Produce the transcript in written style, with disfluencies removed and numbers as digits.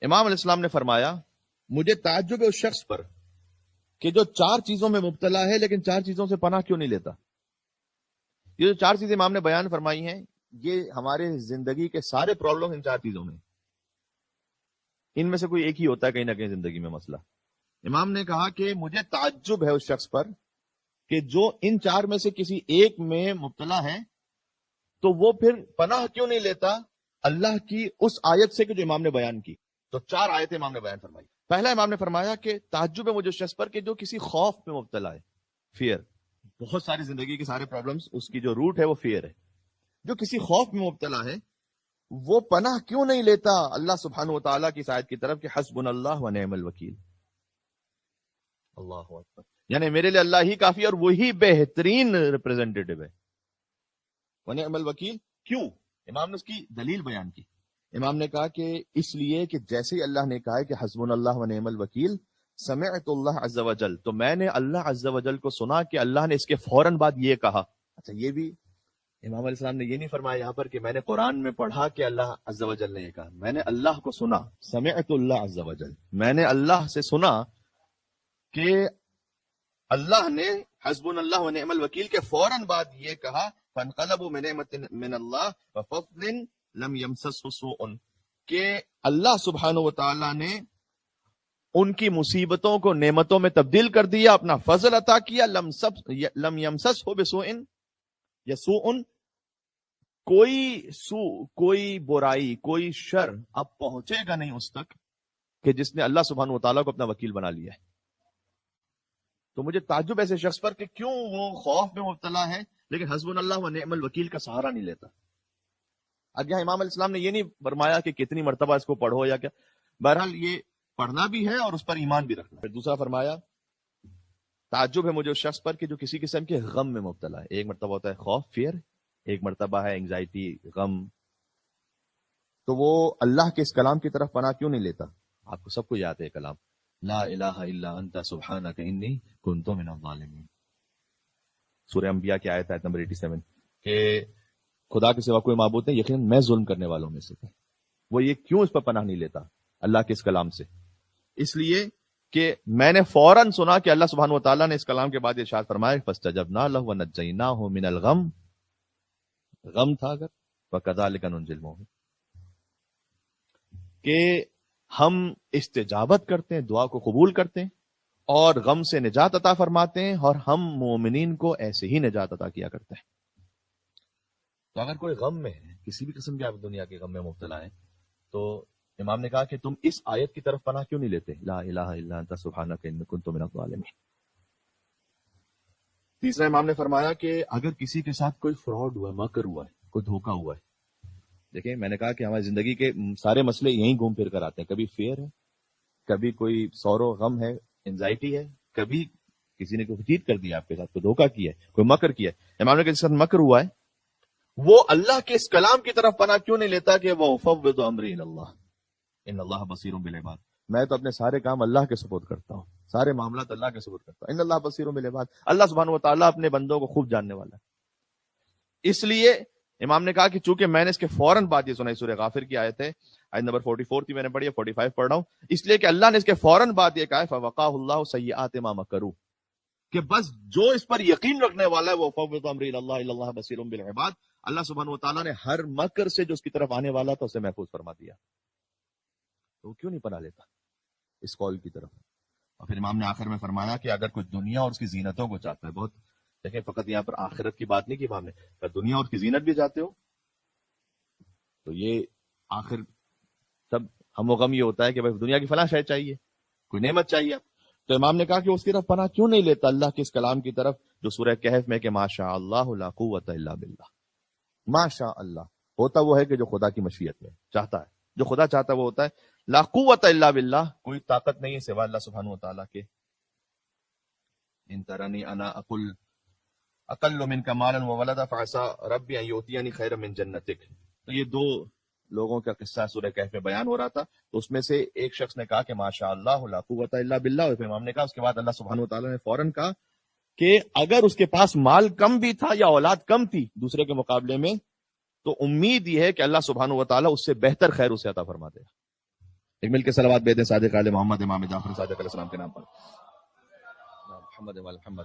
امام علیہ السلام نے فرمایا مجھے تعجب ہے اس شخص پر کہ جو 4 چیزوں میں مبتلا ہے لیکن 4 چیزوں سے پناہ کیوں نہیں لیتا. یہ جو 4 چیزیں امام نے بیان فرمائی ہیں یہ ہمارے زندگی کے سارے پرابلم ان 4 چیزوں میں، ان میں سے کوئی ایک ہی ہوتا ہے کہیں نہ کہیں زندگی میں مسئلہ. امام نے کہا کہ مجھے تعجب ہے اس شخص پر کہ جو ان 4 میں سے کسی ایک میں مبتلا ہے تو وہ پھر پناہ کیوں نہیں لیتا اللہ کی اس آیت سے کہ جو امام نے بیان کی. تو 4 آیتیں امام نے بیان فرمائی. پہلا امام نے فرمایا کہ تعجب ہے مجھے اس شخص پر کہ جو کسی خوف میں مبتلا ہے. فیئر، بہت ساری زندگی کے سارے پرابلمز اس کی جو روٹ ہے وہ فیئر ہے. جو کسی خوف میں مبتلا ہے وہ پناہ کیوں نہیں لیتا اللہ سبحانہ و تعالیٰ کی اس آیت کی طرف کہ حسبنا اللہ و نعم الوکیل. اللہ اکبر، یعنی میرے لیے اللہ ہی کافی اور وہی بہترین ریپرزینٹیٹو ہے. ونعم الوکیل کیوں؟ امام نے اس کی دلیل بیان کی. امام نے کہا کہ اس لیے کہ جیسے ہی اللہ نے کہا ہے کہ حسبنا اللہ ونعم الوکیل، سمعت اللہ عز وجل، تو میں نے اللہ عز وجل کو سنا کہ اللہ نے اس کے فوراً بعد یہ کہا. اچھا، یہ بھی امام علیہ السلام نے یہ نہیں فرمایا یہاں پر کہ میں نے قرآن میں پڑھا کہ اللہ عز وجل نے یہ کہا، میں نے اللہ کو سنا. سمعت اللہ عز وجل، میں نے اللہ سے سنا کہ اللہ نے حسبنا اللہ ونعم الوکیل کے فوراً بعد یہ کہا فانقلبوا بنعمت من اللہ وفضل لم یمسسہ سوء، کہ اللہ سبحانہ و تعالی نے ان کی مصیبتوں کو نعمتوں میں تبدیل کر دیا، اپنا فضل عطا کیا. لم یمسسہ بسوء یا سوء، کوئی برائی، کوئی شر اب پہنچے گا نہیں اس تک کہ جس نے اللہ سبحانہ و تعالیٰ کو اپنا وکیل بنا لیا ہے. تو مجھے تعجب ایسے شخص پر کہ کیوں وہ خوف میں مبتلا ہے لیکن حسبنا اللہ و نعم الوکیل کا سہارا نہیں لیتا. اب یہاں امام علیہ السلام نے یہ نہیں فرمایا کہ کتنی مرتبہ اس کو پڑھو یا کیا، بہرحال یہ پڑھنا بھی ہے اور اس پر ایمان بھی رکھنا. پھر دوسرا فرمایا تعجب ہے مجھے اس شخص پر کہ جو کسی قسم کے غم میں مبتلا ہے. ایک مرتبہ ہوتا ہے خوف، فیئر، ایک مرتبہ ہے انگزائٹی، غم. تو وہ اللہ کے اس کلام کی طرف پناہ کیوں نہیں لیتا؟ آپ کو سب کو یاد ہے کلام لا الہ الا انت سبحانک انی کنت من الظالمین، سورہ انبیاء کی آیت نمبر 87، کہ خدا کے سوا کوئی معبود نہیں، یقیناً میں ظلم کرنے والوں میں سے تھا. وہ یہ کیوں اس پر پناہ نہیں لیتا اللہ کے اس کلام سے؟ اس لیے کہ میں نے فوراً سنا کہ اللہ سبحانہ و تعالیٰ نے اس کلام کے بعد ارشاد فرمایا فاستجبنا لہ ونجیناہ من الغم، غم تھا اگر وکذالک ننجی المؤمنین، کہ ہم استجابت کرتے ہیں، دعا کو قبول کرتے ہیں اور غم سے نجات عطا فرماتے ہیں، اور ہم مومنین کو ایسے ہی نجات عطا کیا کرتے ہیں. تو اگر کوئی غم میں ہے، کسی بھی قسم کے آپ دنیا کے غم میں مبتلا ہے، تو امام نے کہا کہ تم اس آیت کی طرف پناہ کیوں نہیں لیتے لا الہ الا انت سبحانک انی کنت من الظالمین. تیسرا امام نے فرمایا کہ اگر کسی کے ساتھ کوئی فراڈ ہوا ہے، مکر ہوا ہے، کوئی دھوکہ ہوا ہے. دیکھیں میں نے کہا کہ ہماری زندگی کے سارے مسئلے یہیں گھوم پھر کر آتے ہیں. کبھی فیئر ہے، کبھی کوئی سورو غم ہے، انزائٹی ہے، کبھی کسی نے کوئی چیٹ کر دیا آپ کے ساتھ، کوئی دھوکہ کیا ہے، کوئی مکر کیا ہے. امام نے کہا جس کے ساتھ مکر ہوا ہے وہ اللہ کے اس کلام کی طرف پناہ کیوں نہیں لیتا کہ وہ فوض امری الی اللہ ان اللہ بصیر بالعباد، میں تو اپنے سارے کام اللہ کے سپرد کرتا ہوں، سارے معاملات اللہ کے سپرد کرتا ہوں. ان اللہ بصیر بالعباد، اللہ سبحانہ و تعالیٰ اپنے بندوں کو خوب جاننے والا ہے. اس لیے امام نے کہا کہ چونکہ میں نے اس کے فوراً بعد یہ سنا، سورہ غافر کی آیت ہے، آیت نمبر 44 تھی، میں نے پڑھی ہے، 45 پڑھ رہا ہوں، اس لیے کہ اللہ نے اس کے فوراً بعد یہ کہا ہے فوقاہ اللہ سیئات ما مکروا، کہ بس جو اس پر یقین رکھنے والا ہے وہ فوض امری الی اللہ ان اللہ بصیر بالعباد، اللہ سبحانہ و تعالیٰ نے ہر مکر سے جو اس کی طرف آنے والا تھا اسے محفوظ فرما دیا. تو وہ کیوں نہیں پناہ لیتا اس قول کی طرف؟ اور پھر امام نے آخر میں فرمایا کہ اگر کوئی دنیا اور اس کی زینتوں کو چاہتا ہے، بہت دیکھیں فقط یہاں پر آخرت کی بات نہیں کی امام نے، اگر دنیا اور اس کی زینت بھی چاہتے ہو تو یہ آخر سب ہم و غم یہ ہوتا ہے کہ بھائی دنیا کی فلاں شے چاہیے، کوئی نعمت چاہیے. تو امام نے کہا کہ اس کی طرف پناہ کیوں نہیں لیتا اللہ کے اس کلام کی طرف جو سورہ کہف میں کہ ماشاء اللہ لا قوت الا باللہ. ماشاء اللہ ہوتا وہ ہے کہ جو خدا کی مشیت میں چاہتا ہے، جو خدا چاہتا ہے وہ ہوتا ہے. لا قوت الا باللہ، کوئی طاقت نہیں ہے سوا اللہ سبحانہ و تعالیٰ کے. ان ترنی انا اقل منک مالا وولدا فعسى ربی ان یؤتینی خیرا من جنتک. تو یہ 2 لوگوں کا قصہ سورہ کہف میں بیان ہو رہا تھا، تو اس میں سے ایک شخص نے کہا کہ ماشاء اللہ لا قوت الا باللہ، اور امام نے کہا اس کے بعد اللہ سبحانہ و تعالیٰ نے فوراً کہا کہ اگر اس کے پاس مال کم بھی تھا یا اولاد کم تھی دوسرے کے مقابلے میں، تو امید یہ ہے کہ اللہ سبحانہ و تعالیٰ اس سے بہتر خیر اسے عطا فرما دے گا. ایک مل کے صلوات بھیج دیں صادق آل محمد امام جعفر صادق علیہ السلام کے نام پر. محمد وآل محمد.